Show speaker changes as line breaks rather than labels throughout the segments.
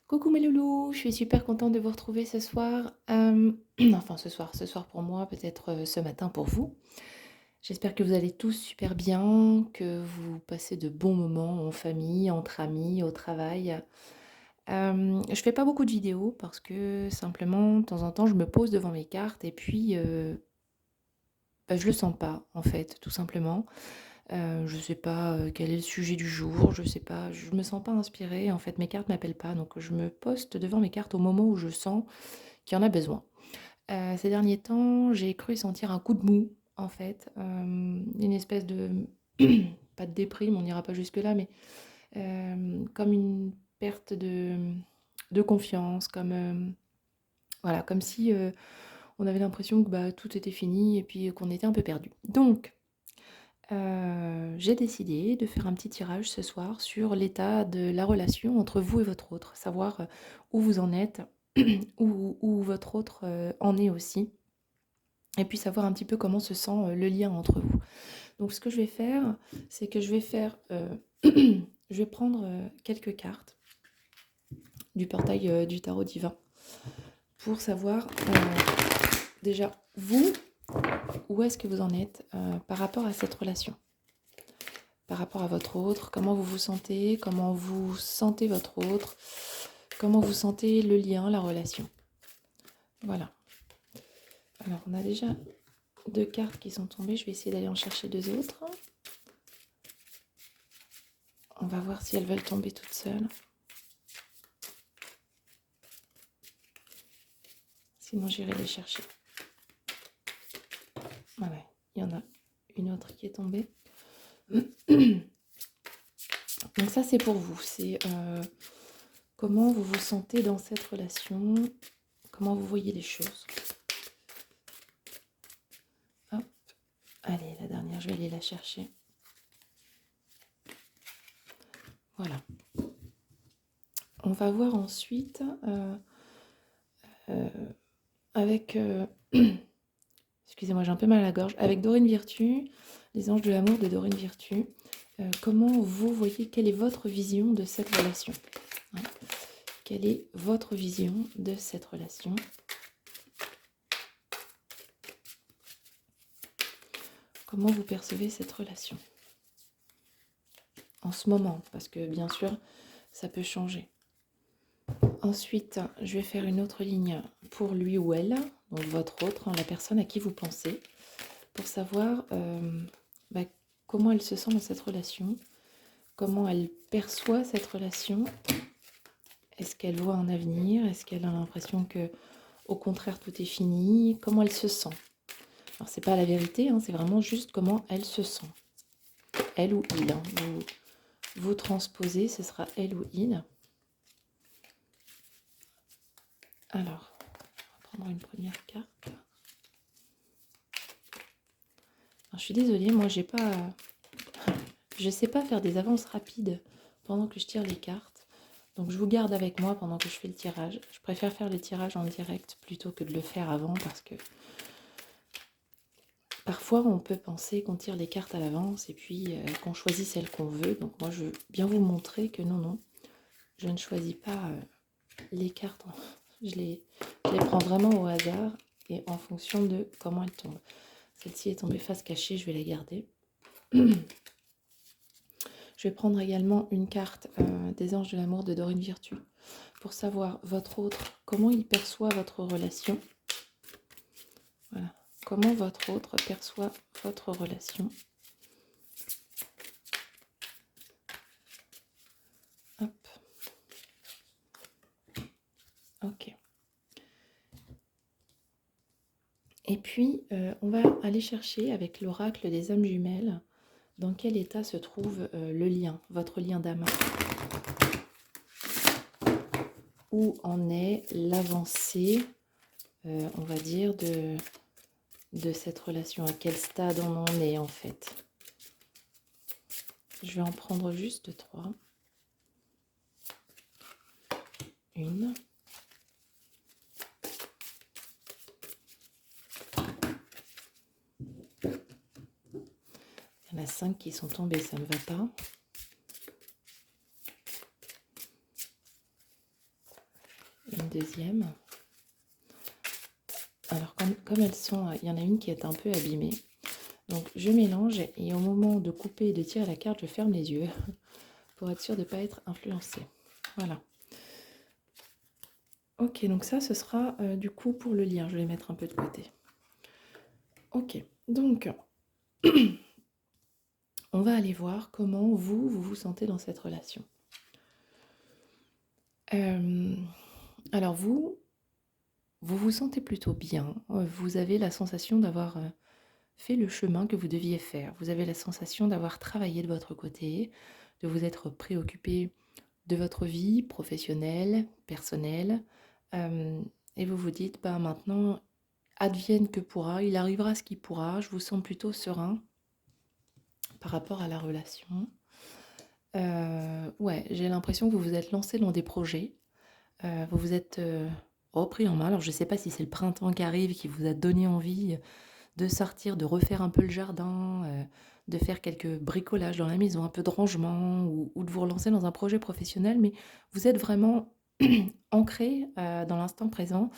Coucou mes loulous, je suis super contente de vous retrouver ce soir. Enfin ce soir pour moi, peut-être ce matin pour vous. J'espère que vous allez tous super bien, que vous passez de bons moments en famille, entre amis, au travail. Je fais pas beaucoup de vidéos parce que simplement, de temps en temps, je me pose devant mes cartes et puis bah, je le sens pas en fait, tout simplement. Je sais pas, quel est le sujet du jour, je sais pas, je me sens pas inspirée. En fait, mes cartes m'appellent pas, donc je me poste devant mes cartes au moment où je sens qu'il y en a besoin. Ces derniers temps, j'ai cru sentir un coup de mou, en fait, une espèce de pas de déprime, on n'ira pas jusque-là, mais comme une perte de confiance, comme, voilà, comme si, on avait l'impression que, bah, tout était fini et puis qu'on était un peu perdu. Donc j'ai décidé de faire un petit tirage ce soir sur l'état de la relation entre vous et votre autre, savoir, où vous en êtes, où votre autre, en est aussi et puis savoir un petit peu comment se sent, le lien entre vous. Donc ce que je vais faire, c'est que je vais faire, je vais prendre, quelques cartes du portail, du tarot divin pour savoir, déjà vous, où est-ce que vous en êtes, par rapport à cette relation? Par rapport à votre autre, comment vous sentez votre autre, comment vous sentez le lien, la relation. Voilà. Alors, on a déjà 2 cartes qui sont tombées, je vais essayer d'aller en chercher 2 autres. On va voir si elles veulent tomber toutes seules. Sinon, j'irai les chercher. Voilà, il y en a une autre qui est tombée. Donc ça, c'est pour vous. C'est comment vous vous sentez dans cette relation, comment vous voyez les choses. Hop. Allez, la dernière, je vais aller la chercher. Voilà. On va voir ensuite avec... excusez-moi, j'ai un peu mal à la gorge. Avec Dorine Virtue, les anges de l'amour de Dorine Virtue. Comment vous voyez, quelle est votre vision de cette relation, hein? Quelle est votre vision de cette relation? Comment vous percevez cette relation en ce moment? Parce que bien sûr, ça peut changer. Ensuite, je vais faire une autre ligne pour lui ou elle, donc votre autre, hein, la personne à qui vous pensez, pour savoir bah, comment elle se sent dans cette relation, comment elle perçoit cette relation. Est-ce qu'elle voit un avenir? Est-ce qu'elle a l'impression que, au contraire, tout est fini? Comment elle se sent? Alors, c'est pas la vérité, hein, c'est vraiment juste comment elle se sent. Elle ou il, hein. Vous transposez, ce sera elle ou il. Alors, on va prendre une première carte. Alors, je suis désolée, moi, je sais pas faire des avances rapides pendant que je tire les cartes. Donc, je vous garde avec moi pendant que je fais le tirage. Je préfère faire le tirage en direct plutôt que de le faire avant parce que parfois, on peut penser qu'on tire les cartes à l'avance et puis qu'on choisit celle qu'on veut. Donc moi, je veux bien vous montrer que non, je ne choisis pas les cartes. Je les prends vraiment au hasard et en fonction de comment elles tombent. Celle-ci est tombée face cachée, je vais la garder. Je vais prendre également une carte des anges de l'amour de Dorine Virtue pour savoir votre autre, comment il perçoit votre relation. Voilà. Comment votre autre perçoit votre relation. Hop. Ok. Et puis, on va aller chercher avec l'oracle des âmes jumelles dans quel état se trouve le lien, votre lien d'âme. Où en est l'avancée, on va dire, de cette relation. À quel stade on en est en fait. Je vais en prendre juste 3. Une. Il y en a 5 qui sont tombés, ça ne va pas. une deuxième. Alors comme elles sont, il y en a une qui est un peu abîmée. Donc je mélange et au moment de couper et de tirer la carte, je ferme les yeux pour être sûre de ne pas être influencée. Voilà. Ok, donc ça, ce sera du coup pour le lien. Je vais les mettre un peu de côté. Ok, donc on va aller voir comment vous sentez dans cette relation. Alors vous vous sentez plutôt bien. Vous avez la sensation d'avoir fait le chemin que vous deviez faire. Vous avez la sensation d'avoir travaillé de votre côté, de vous être préoccupé de votre vie professionnelle, personnelle, et vous vous dites, bah maintenant, advienne que pourra, il arrivera ce qui pourra. Je vous sens plutôt serein par rapport à la relation. Ouais, j'ai l'impression que vous vous êtes lancé dans des projets, vous vous êtes repris en main. Alors je ne sais pas si c'est le printemps qui arrive qui vous a donné envie de sortir, de refaire un peu le jardin, de faire quelques bricolages dans la maison, un peu de rangement ou de vous relancer dans un projet professionnel, mais vous êtes vraiment ancré dans l'instant présent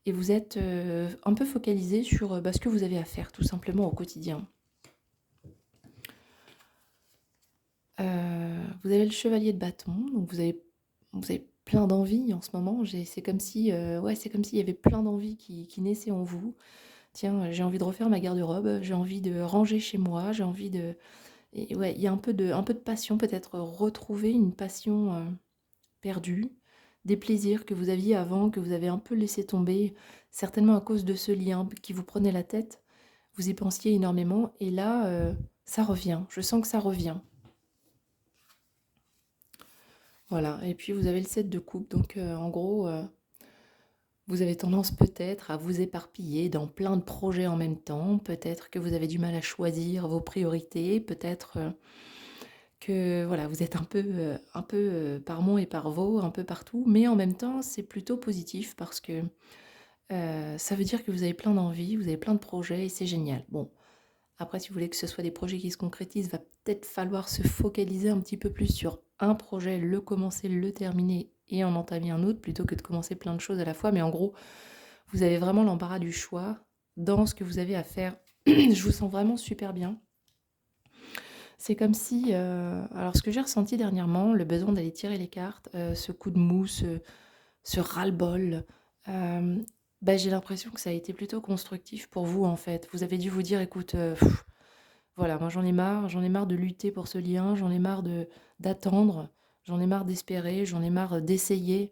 et vous êtes un peu focalisé sur ce que vous avez à faire tout simplement au quotidien. Vous avez le chevalier de bâton, donc vous avez plein d'envies en ce moment. C'est comme si, c'est comme s'il y avait plein d'envies qui naissaient en vous. Tiens, j'ai envie de refaire ma garde-robe, j'ai envie de ranger chez moi, j'ai envie de... Et ouais, il y a un peu de passion, peut-être retrouver une passion perdue, des plaisirs que vous aviez avant, que vous avez un peu laissé tomber, certainement à cause de ce lien qui vous prenait la tête. Vous y pensiez énormément et là, ça revient. Je sens que ça revient. Voilà, et puis vous avez le 7 de coupe, donc en gros, vous avez tendance peut-être à vous éparpiller dans plein de projets en même temps, peut-être que vous avez du mal à choisir vos priorités, peut-être que voilà, vous êtes un peu par mon et par vos, un peu partout, mais en même temps, c'est plutôt positif parce que ça veut dire que vous avez plein d'envies, vous avez plein de projets et c'est génial. Bon, après, si vous voulez que ce soit des projets qui se concrétisent, va peut-être falloir se focaliser un petit peu plus sur un projet, le commencer, le terminer et en entamer un autre plutôt que de commencer plein de choses à la fois. Mais en gros, vous avez vraiment l'embarras du choix dans ce que vous avez à faire. Je vous sens vraiment super bien. C'est comme si, alors ce que j'ai ressenti dernièrement, le besoin d'aller tirer les cartes, ce coup de mou, ce ras-le-bol, j'ai l'impression que ça a été plutôt constructif pour vous en fait. Vous avez dû vous dire, écoute, voilà, moi j'en ai marre de lutter pour ce lien, j'en ai marre d'attendre, j'en ai marre d'espérer, j'en ai marre d'essayer.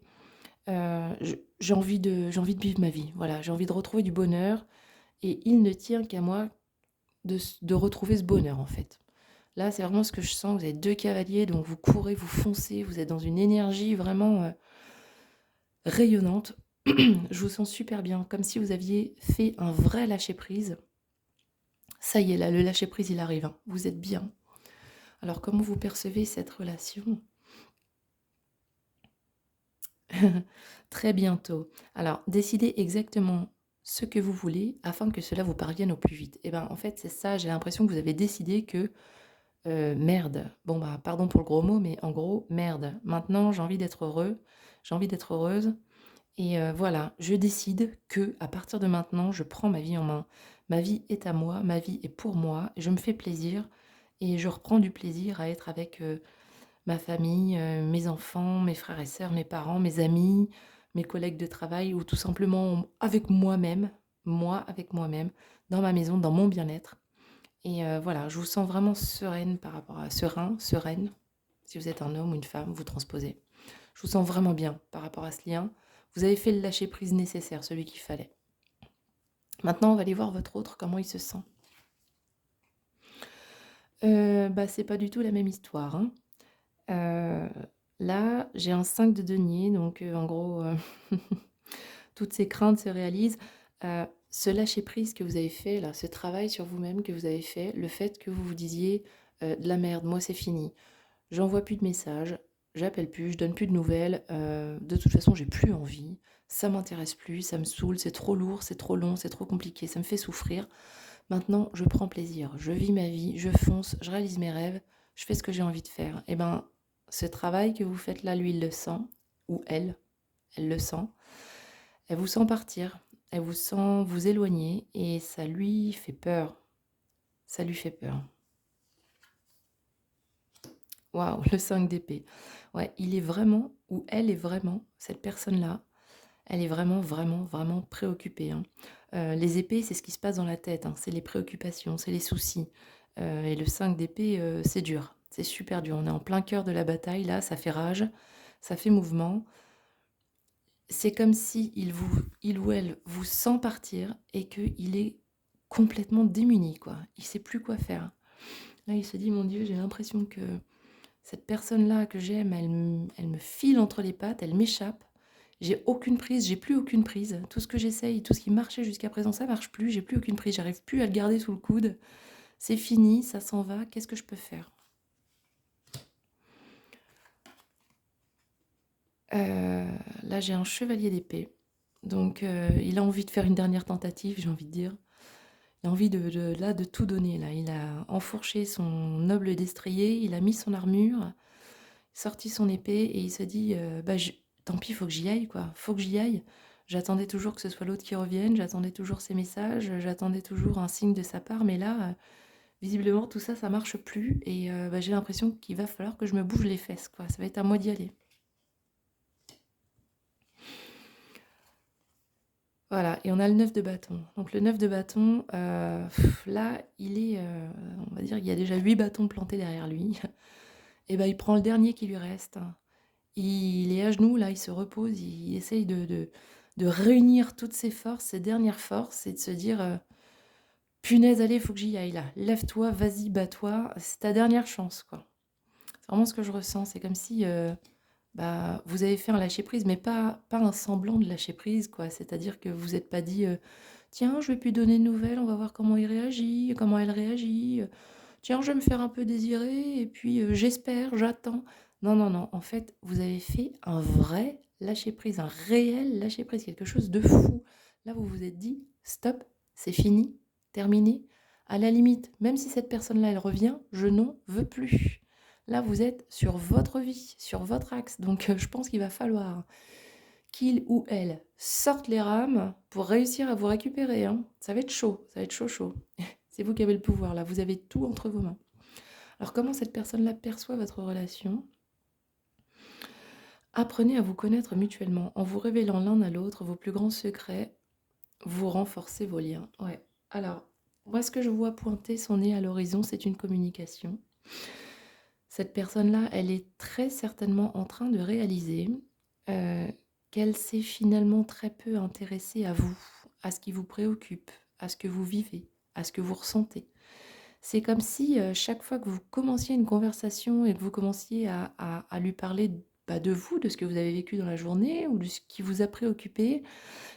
J'ai envie de vivre ma vie, voilà, j'ai envie de retrouver du bonheur et il ne tient qu'à moi de retrouver ce bonheur en fait. Là, c'est vraiment ce que je sens, vous avez 2 cavaliers, donc vous courez, vous foncez, vous êtes dans une énergie vraiment, rayonnante. Je vous sens super bien, comme si vous aviez fait un vrai lâcher prise. Ça y est, là, le lâcher prise, il arrive, hein, vous êtes bien. Alors comment vous percevez cette relation? Très bientôt. Alors, décidez exactement ce que vous voulez afin que cela vous parvienne au plus vite. Et ben, en fait, c'est ça, j'ai l'impression que vous avez décidé que merde. Bon, bah, pardon pour le gros mot, mais en gros, merde. Maintenant, j'ai envie d'être heureux, j'ai envie d'être heureuse. Et voilà, je décide que à partir de maintenant, je prends ma vie en main. Ma vie est à moi, ma vie est pour moi, je me fais plaisir et je reprends du plaisir à être avec ma famille, mes enfants, mes frères et sœurs, mes parents, mes amis, mes collègues de travail ou tout simplement avec moi-même, moi avec moi-même, dans ma maison, dans mon bien-être. Et voilà, je vous sens vraiment sereine par rapport à sereine. Si vous êtes un homme ou une femme, vous transposez. Je vous sens vraiment bien par rapport à ce lien. Vous avez fait le lâcher-prise nécessaire, celui qu'il fallait. Maintenant, on va aller voir votre autre, comment il se sent. C'est pas du tout la même histoire, hein. Là, j'ai un 5 de denier, donc en gros, toutes ces craintes se réalisent. Ce lâcher-prise que vous avez fait, là, ce travail sur vous-même que vous avez fait, le fait que vous vous disiez de la merde, moi c'est fini, j'envoie plus de messages, j'appelle plus, je donne plus de nouvelles, de toute façon j'ai plus envie, ça m'intéresse plus, ça me saoule, c'est trop lourd, c'est trop long, c'est trop compliqué, ça me fait souffrir. Maintenant, je prends plaisir, je vis ma vie, je fonce, je réalise mes rêves, je fais ce que j'ai envie de faire. Et ben, ce travail que vous faites là, lui, il le sent, ou elle, elle le sent. Elle vous sent partir, elle vous sent vous éloigner et ça lui fait peur. Ça lui fait peur. Waouh, le 5 d'épée. Ouais, il est vraiment, ou elle est vraiment, cette personne-là, elle est vraiment, vraiment, vraiment préoccupée, hein. Les épées, c'est ce qui se passe dans la tête, hein, c'est les préoccupations, c'est les soucis. Et le 5 d'épée, c'est dur, c'est super dur. On est en plein cœur de la bataille, là, ça fait rage, ça fait mouvement. C'est comme si il ou elle vous sent partir et qu'il est complètement démuni, quoi. Il sait plus quoi faire. Là, il se dit, mon Dieu, j'ai l'impression que cette personne-là que j'aime, elle me file entre les pattes, elle m'échappe. J'ai aucune prise, j'ai plus aucune prise. Tout ce que j'essaye, tout ce qui marchait jusqu'à présent, ça marche plus, j'ai plus aucune prise, j'arrive plus à le garder sous le coude. C'est fini, ça s'en va, qu'est-ce que je peux faire? Là, j'ai un chevalier d'épée. Donc, il a envie de faire une dernière tentative, j'ai envie de dire. Il a envie là, de tout donner. Là. Il a enfourché son noble destrier, il a mis son armure, sorti son épée et il se dit tant pis, faut que j'y aille, quoi. Faut que j'y aille. J'attendais toujours que ce soit l'autre qui revienne, j'attendais toujours ses messages, j'attendais toujours un signe de sa part, mais là, visiblement, tout ça, ça marche plus et j'ai l'impression qu'il va falloir que je me bouge les fesses, quoi. Ça va être à moi d'y aller. Voilà, et on a le 9 de bâton. Donc le 9 de bâton, là, on va dire, il y a déjà 8 bâtons plantés derrière lui. Et ben, il prend le dernier qui lui reste. Il est à genoux, là, il se repose, il essaye de réunir toutes ses forces, ses dernières forces, et de se dire punaise, allez, il faut que j'y aille là. Lève-toi, vas-y, bats-toi, c'est ta dernière chance, quoi. C'est vraiment ce que je ressens. C'est comme si vous avez fait un lâcher-prise, mais pas un semblant de lâcher-prise, quoi. C'est-à-dire que vous n'êtes pas dit tiens, je vais plus donner de nouvelles, on va voir comment il réagit, comment elle réagit. Tiens, je vais me faire un peu désirer, et puis j'espère, j'attends. Non, non, non. En fait, vous avez fait un vrai lâcher-prise, un réel lâcher-prise, quelque chose de fou. Là, vous vous êtes dit stop, c'est fini, terminé. À la limite, même si cette personne-là, elle revient, je n'en veux plus. Là, vous êtes sur votre vie, sur votre axe. Donc, je pense qu'il va falloir qu'il ou elle sorte les rames pour réussir à vous récupérer, hein. Ça va être chaud, ça va être chaud, chaud. C'est vous qui avez le pouvoir, là. Vous avez tout entre vos mains. Alors, comment cette personne-là perçoit votre relation? Apprenez à vous connaître mutuellement. En vous révélant l'un à l'autre vos plus grands secrets, vous renforcez vos liens. Ouais. Alors, moi, ce que je vois pointer son nez à l'horizon, c'est une communication. Cette personne-là, elle est très certainement en train de réaliser euh, qu'elle s'est finalement très peu intéressée à vous, à ce qui vous préoccupe, à ce que vous vivez, à ce que vous ressentez. C'est comme si chaque fois que vous commenciez une conversation et que vous commenciez à lui parler de vous, de ce que vous avez vécu dans la journée ou de ce qui vous a préoccupé,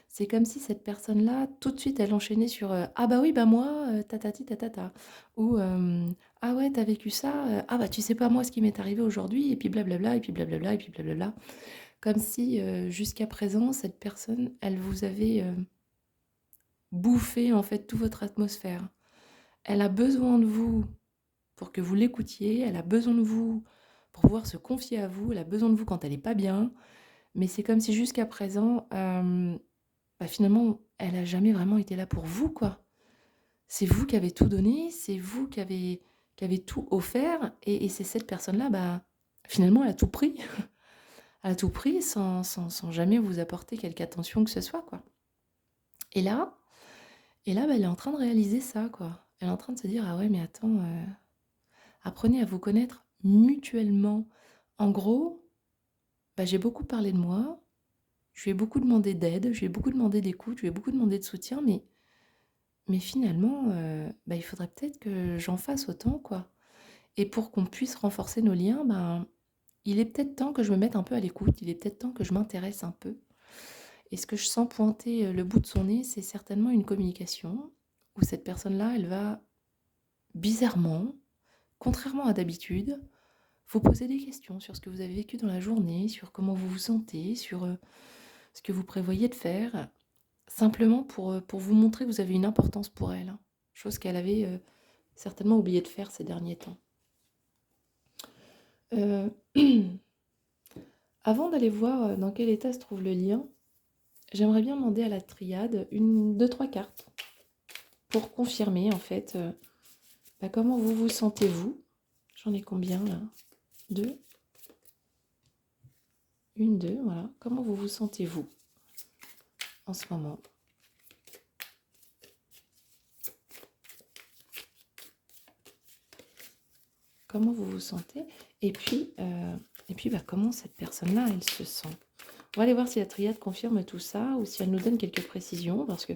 c'est comme si cette personne-là, tout de suite, elle enchaînait sur ah bah oui, bah moi, tatati tatata. Ou ah ouais, t'as vécu ça, ah bah tu sais pas moi ce qui m'est arrivé aujourd'hui, et puis blablabla, et puis blablabla, et puis blablabla. Comme si jusqu'à présent, cette personne, elle vous avait bouffé en fait toute votre atmosphère. Elle a besoin de vous pour que vous l'écoutiez, elle a besoin de vous pour pouvoir se confier à vous, elle a besoin de vous quand elle n'est pas bien, mais c'est comme si jusqu'à présent, finalement, elle a jamais vraiment été là pour vous, quoi. C'est vous qui avez tout donné, c'est vous qui avez tout offert, et c'est cette personne-là, finalement, elle a tout pris. Elle a tout pris sans jamais vous apporter quelque attention que ce soit, quoi. Et là, elle est en train de réaliser ça, quoi. Elle est en train de se dire, ah ouais, mais attends, apprenez à vous connaître mutuellement. En gros, j'ai beaucoup parlé de moi, je lui ai beaucoup demandé d'aide, je lui ai beaucoup demandé d'écoute, je lui ai beaucoup demandé de soutien, mais finalement, il faudrait peut-être que j'en fasse autant, quoi. Et pour qu'on puisse renforcer nos liens, il est peut-être temps que je me mette un peu à l'écoute, il est peut-être temps que je m'intéresse un peu. Et ce que je sens pointer le bout de son nez, c'est certainement une communication où cette personne-là, elle va bizarrement, contrairement à d'habitude, vous poser des questions sur ce que vous avez vécu dans la journée, sur comment vous vous sentez, sur ce que vous prévoyez de faire, simplement pour vous montrer que vous avez une importance pour elle, hein. Chose qu'elle avait certainement oublié de faire ces derniers temps. Euh, Avant d'aller voir dans quel état se trouve le lien, j'aimerais bien demander à la triade une, deux, trois cartes pour confirmer en fait comment vous vous sentez vous. J'en ai combien là? Deux. Une, deux, voilà. Comment vous vous sentez vous en ce moment? Comment vous vous sentez? Et puis, comment cette personne-là, elle se sent? On va aller voir si la triade confirme tout ça ou si elle nous donne quelques précisions, parce que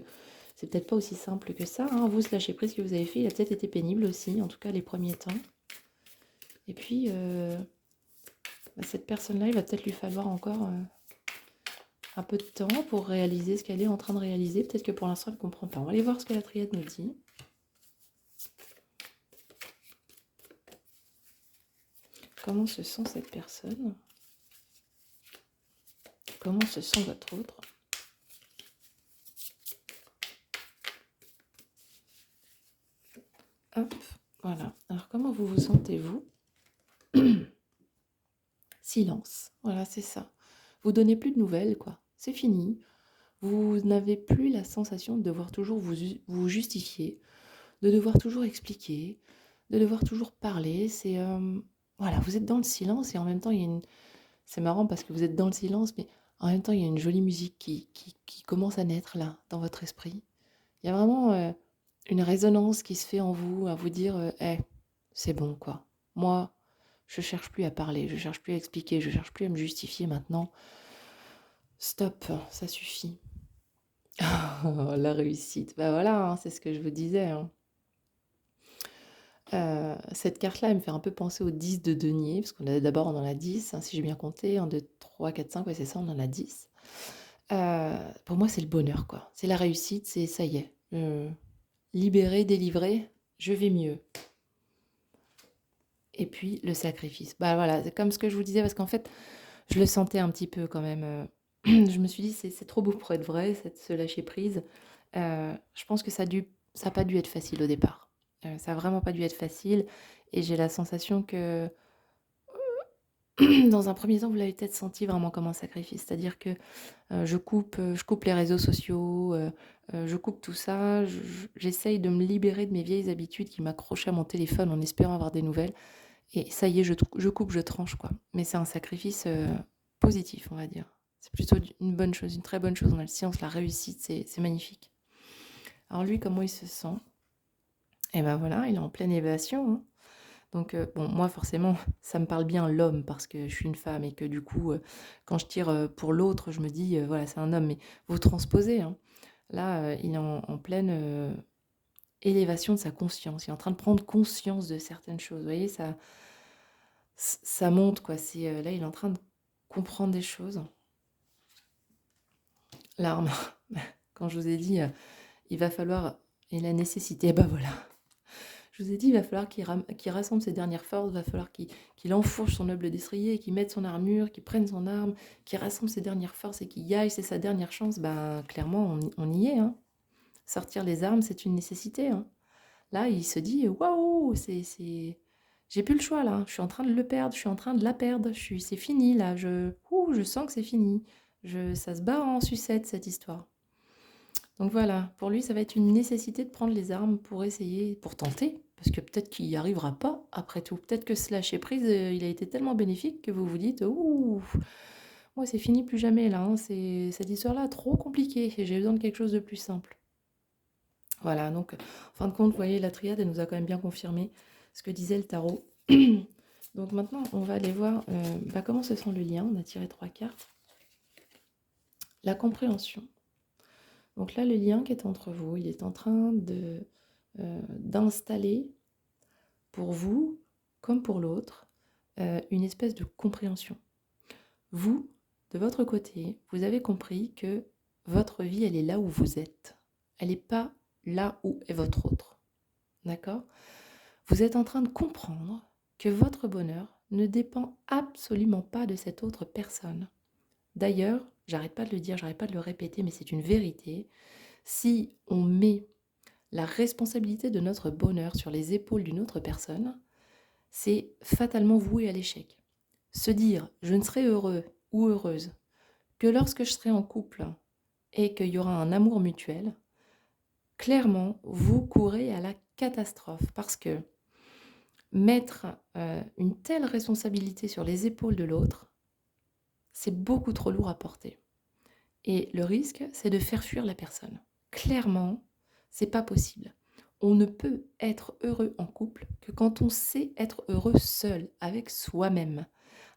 c'est peut-être pas aussi simple que ça. Hein. Vous, ce lâcher prise que vous avez fait, il a peut-être été pénible aussi, en tout cas les premiers temps. Et puis, cette personne-là, il va peut-être lui falloir encore un peu de temps pour réaliser ce qu'elle est en train de réaliser. Peut-être que pour l'instant, elle ne comprend pas. On va aller voir ce que la triade nous dit. Comment se sent cette personne? Comment se sent votre autre? Hop, voilà. Alors, comment vous vous sentez-vous? Silence. Voilà, c'est ça. Vous donnez plus de nouvelles, quoi. C'est fini. Vous n'avez plus la sensation de devoir toujours vous justifier, de devoir toujours expliquer, de devoir toujours parler. C'est voilà, vous êtes dans le silence et en même temps, il y a une. C'est marrant parce que vous êtes dans le silence, mais en même temps, il y a une jolie musique qui commence à naître là, dans votre esprit. Il y a vraiment une résonance qui se fait en vous, à vous dire, c'est bon, quoi. Moi, je cherche plus à parler, je cherche plus à expliquer, je cherche plus à me justifier maintenant. Stop, ça suffit. La réussite. Bah voilà, hein, c'est ce que je vous disais. Hein. Cette carte-là, elle me fait un peu penser au 10 de denier, parce qu'on a d'abord on en a 10, hein, si j'ai bien compté, 1, 2, 3, 4, 5, ouais c'est ça, on en a 10. Pour moi, c'est le bonheur, quoi. C'est la réussite, c'est ça y est. Libéré, délivré, je vais mieux. Et puis le sacrifice. Bah voilà, c'est comme ce que je vous disais, parce qu'en fait, je le sentais un petit peu quand même. Je me suis dit, c'est trop beau pour être vrai, ce lâcher prise. Je pense que ça n'a pas dû être facile au départ. Ça n'a vraiment pas dû être facile. Et j'ai la sensation que, dans un premier temps, vous l'avez peut-être senti vraiment comme un sacrifice. C'est-à-dire que je coupe les réseaux sociaux, je coupe tout ça. J'essaye de me libérer de mes vieilles habitudes qui m'accrochaient à mon téléphone en espérant avoir des nouvelles. Et ça y est, je coupe, je tranche, quoi. Mais c'est un sacrifice positif, on va dire. C'est plutôt une bonne chose, une très bonne chose. On a le silence, la réussite, c'est magnifique. Alors lui, comment il se sent? Et ben voilà, il est en pleine évasion. Hein. Donc bon, moi forcément, ça me parle bien l'homme parce que je suis une femme et que du coup, quand je tire pour l'autre, je me dis, voilà, c'est un homme. Mais vous transposez. Hein. Là, il est en pleine élévation de sa conscience. Il est en train de prendre conscience de certaines choses. Vous voyez, ça monte, quoi. Là, il est en train de comprendre des choses. L'arme, quand je vous ai dit, il va falloir, et la nécessité, ben voilà. Je vous ai dit, il va falloir qu'il rassemble ses dernières forces, il va falloir qu'il enfourche son noble destrier, qu'il mette son armure, qu'il prenne son arme, qu'il rassemble ses dernières forces et qu'il y aille, c'est sa dernière chance. Ben, clairement, on y est. Hein. Sortir les armes, c'est une nécessité. Hein. Là, il se dit, waouh, j'ai plus le choix là, je suis en train de le perdre, je suis en train de la perdre, c'est fini là, je sens que c'est fini. Ça se bat en sucette cette histoire. Donc voilà, pour lui, ça va être une nécessité de prendre les armes pour essayer, pour tenter, parce que peut-être qu'il n'y arrivera pas après tout. Peut-être que ce lâcher prise, il a été tellement bénéfique que vous vous dites, ouh, moi c'est fini plus jamais là, hein, c'est cette histoire-là trop compliquée et j'ai besoin de quelque chose de plus simple. Voilà, donc en fin de compte, vous voyez, la triade, elle nous a quand même bien confirmé ce que disait le tarot. Donc maintenant, on va aller voir comment se sent le lien. On a tiré 3 cartes. La compréhension. Donc là, le lien qui est entre vous, il est en train d'installer pour vous, comme pour l'autre, une espèce de compréhension. Vous, de votre côté, vous avez compris que votre vie, elle est là où vous êtes. Elle n'est pas là où est votre autre. D'accord ? Vous êtes en train de comprendre que votre bonheur ne dépend absolument pas de cette autre personne. D'ailleurs, j'arrête pas de le dire, j'arrête pas de le répéter, mais c'est une vérité. Si on met la responsabilité de notre bonheur sur les épaules d'une autre personne, c'est fatalement voué à l'échec. Se dire « je ne serai heureux » ou heureuse, que lorsque je serai en couple et qu'il y aura un amour mutuel, clairement, vous courez à la catastrophe parce que mettre une telle responsabilité sur les épaules de l'autre, c'est beaucoup trop lourd à porter. Et le risque, c'est de faire fuir la personne. Clairement, c'est pas possible. On ne peut être heureux en couple que quand on sait être heureux seul, avec soi-même.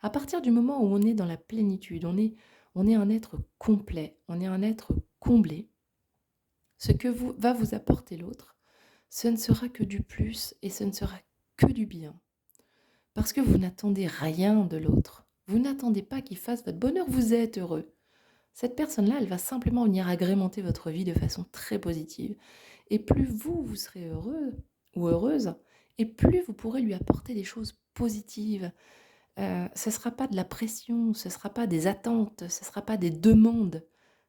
À partir du moment où on est dans la plénitude, on est un être complet, on est un être comblé, ce que va vous apporter l'autre, ce ne sera que du plus et ce ne sera que du bien. Parce que vous n'attendez rien de l'autre. Vous n'attendez pas qu'il fasse votre bonheur, vous êtes heureux. Cette personne-là, elle va simplement venir agrémenter votre vie de façon très positive. Et plus vous serez heureux ou heureuse, et plus vous pourrez lui apporter des choses positives. Ce ne sera pas de la pression, ce ne sera pas des attentes, ce ne sera pas des demandes.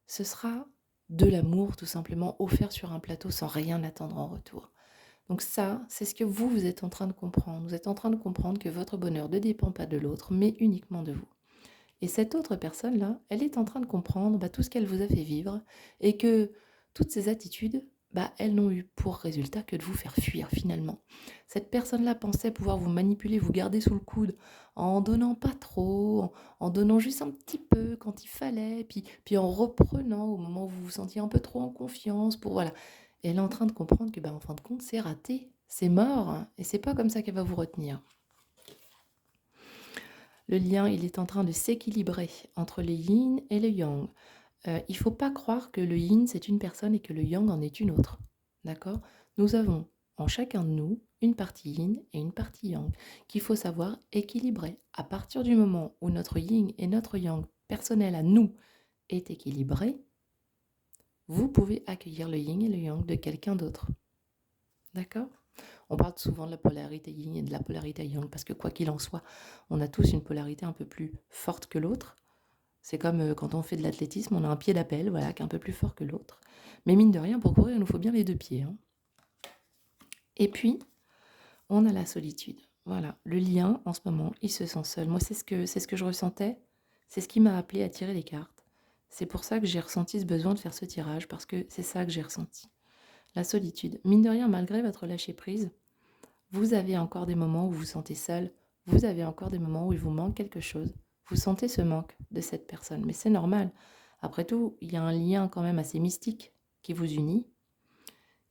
Ce sera de l'amour tout simplement offert sur un plateau sans rien attendre en retour. Donc ça, c'est ce que vous êtes en train de comprendre. Vous êtes en train de comprendre que votre bonheur ne dépend pas de l'autre, mais uniquement de vous. Et cette autre personne-là, elle est en train de comprendre tout ce qu'elle vous a fait vivre et que toutes ces attitudes, elles n'ont eu pour résultat que de vous faire fuir finalement. Cette personne-là pensait pouvoir vous manipuler, vous garder sous le coude en donnant pas trop, en donnant juste un petit peu quand il fallait, puis en reprenant au moment où vous vous sentiez un peu trop en confiance pour voilà. Et elle est en train de comprendre que en fin de compte, c'est raté, c'est mort, hein, et c'est pas comme ça qu'elle va vous retenir. Le lien, il est en train de s'équilibrer entre le yin et le yang. Il ne faut pas croire que le yin, c'est une personne et que le yang en est une autre. D'accord? Nous avons en chacun de nous une partie yin et une partie yang qu'il faut savoir équilibrer. À partir du moment où notre yin et notre yang personnel à nous est équilibré, vous pouvez accueillir le yin et le yang de quelqu'un d'autre. D'accord? On parle souvent de la polarité yin et de la polarité yang parce que quoi qu'il en soit, on a tous une polarité un peu plus forte que l'autre. C'est comme quand on fait de l'athlétisme, on a un pied d'appel, voilà, qui est un peu plus fort que l'autre. Mais mine de rien, pour courir, il nous faut bien les deux pieds, hein. Et puis, on a la solitude. Voilà, le lien, en ce moment, il se sent seul. Moi, c'est ce que je ressentais. C'est ce qui m'a appelé à tirer les cartes. C'est pour ça que j'ai ressenti ce besoin de faire ce tirage, parce que c'est ça que j'ai ressenti. La solitude. Mine de rien, malgré votre lâcher-prise, vous avez encore des moments où vous vous sentez seul. Vous avez encore des moments où il vous manque quelque chose. Vous sentez ce manque de cette personne. Mais c'est normal. Après tout, il y a un lien quand même assez mystique qui vous unit.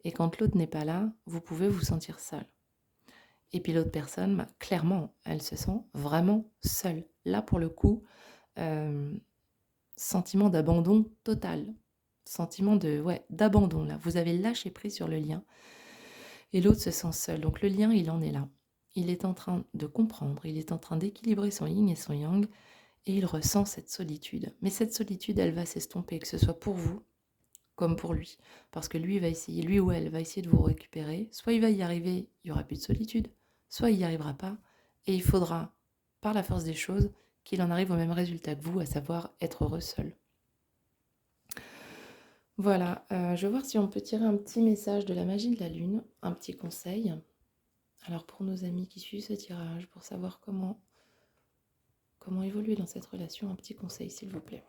Et quand l'autre n'est pas là, vous pouvez vous sentir seul. Et puis l'autre personne, clairement, elle se sent vraiment seule. Là, pour le coup, sentiment d'abandon total. Sentiment d'abandon, là. Vous avez lâché prise sur le lien. Et l'autre se sent seul. Donc le lien, il en est là. Il est en train de comprendre, il est en train d'équilibrer son yin et son yang, et il ressent cette solitude. Mais cette solitude, elle va s'estomper, que ce soit pour vous comme pour lui. Parce que lui va essayer, lui ou elle va essayer de vous récupérer. Soit il va y arriver, il n'y aura plus de solitude, soit il n'y arrivera pas, et il faudra, par la force des choses, qu'il en arrive au même résultat que vous, à savoir être heureux seul. Voilà, je vais voir si on peut tirer un petit message de la magie de la lune, un petit conseil. Alors pour nos amis qui suivent ce tirage, pour savoir comment évoluer dans cette relation, un petit conseil s'il vous plaît.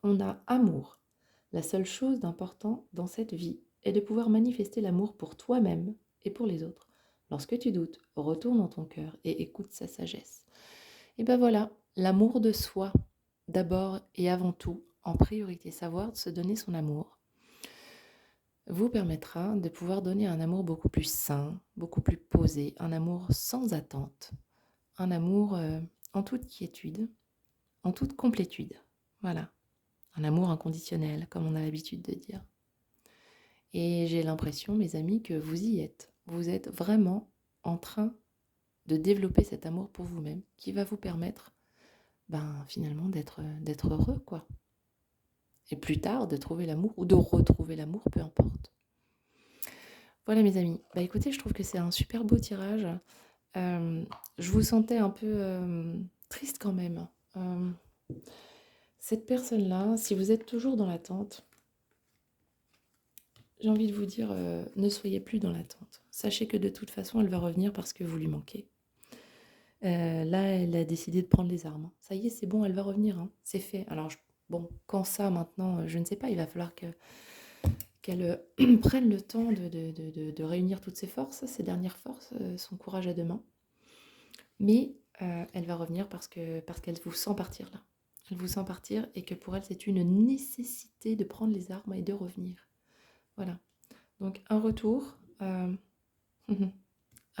On a amour. La seule chose d'important dans cette vie est de pouvoir manifester l'amour pour toi-même et pour les autres. Lorsque tu doutes, retourne dans ton cœur et écoute sa sagesse. Et ben voilà, l'amour de soi, d'abord et avant tout, en priorité, savoir se donner son amour, vous permettra de pouvoir donner un amour beaucoup plus sain, beaucoup plus posé, un amour sans attente, un amour en toute quiétude, en toute complétude. Voilà, un amour inconditionnel, comme on a l'habitude de dire. Et j'ai l'impression, mes amis, que vous y êtes. Vous êtes vraiment en train de développer cet amour pour vous-même qui va vous permettre finalement d'être heureux, quoi. Et plus tard, de trouver l'amour ou de retrouver l'amour, peu importe. Voilà, mes amis. Écoutez, je trouve que c'est un super beau tirage. Je vous sentais un peu triste quand même. Cette personne-là, si vous êtes toujours dans l'attente, j'ai envie de vous dire, ne soyez plus dans l'attente. Sachez que de toute façon, elle va revenir parce que vous lui manquez. Là, elle a décidé de prendre les armes, hein. Ça y est, c'est bon, elle va revenir, hein, c'est fait. Alors bon, quand ça maintenant, je ne sais pas, il va falloir qu'elle prenne le temps de réunir toutes ses forces, ses dernières forces, son courage à 2 mains. Mais elle va revenir parce qu'elle vous sent partir là. Elle vous sent partir et que pour elle, c'est une nécessité de prendre les armes et de revenir. Voilà. Donc un retour, à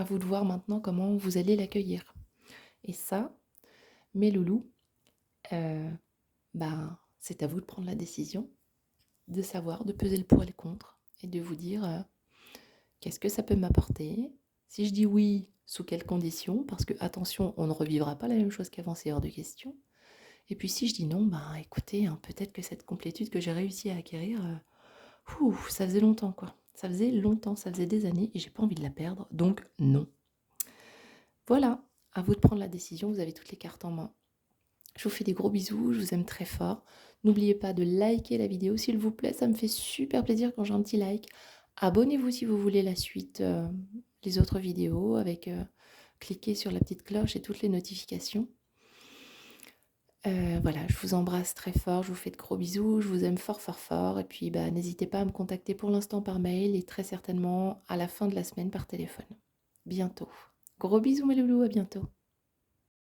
vous de voir maintenant comment vous allez l'accueillir. Et ça, mes loulous, c'est à vous de prendre la décision, de savoir, de peser le pour et le contre, et de vous dire qu'est-ce que ça peut m'apporter. Si je dis oui, sous quelles conditions, parce que attention, on ne revivra pas la même chose qu'avant, c'est hors de question. Et puis si je dis non, écoutez, hein, peut-être que cette complétude que j'ai réussi à acquérir, ça faisait longtemps quoi. Ça faisait longtemps, ça faisait des années et j'ai pas envie de la perdre, donc non. Voilà, à vous de prendre la décision, vous avez toutes les cartes en main. Je vous fais des gros bisous, je vous aime très fort. N'oubliez pas de liker la vidéo s'il vous plaît, ça me fait super plaisir quand j'ai un petit like. Abonnez-vous si vous voulez la suite, les autres vidéos, avec cliquez sur la petite cloche et toutes les notifications. Voilà, je vous embrasse très fort, je vous fais de gros bisous, je vous aime fort fort fort et puis n'hésitez pas à me contacter pour l'instant par mail et très certainement à la fin de la semaine par téléphone. Bientôt. Gros bisous mes loulous, à bientôt.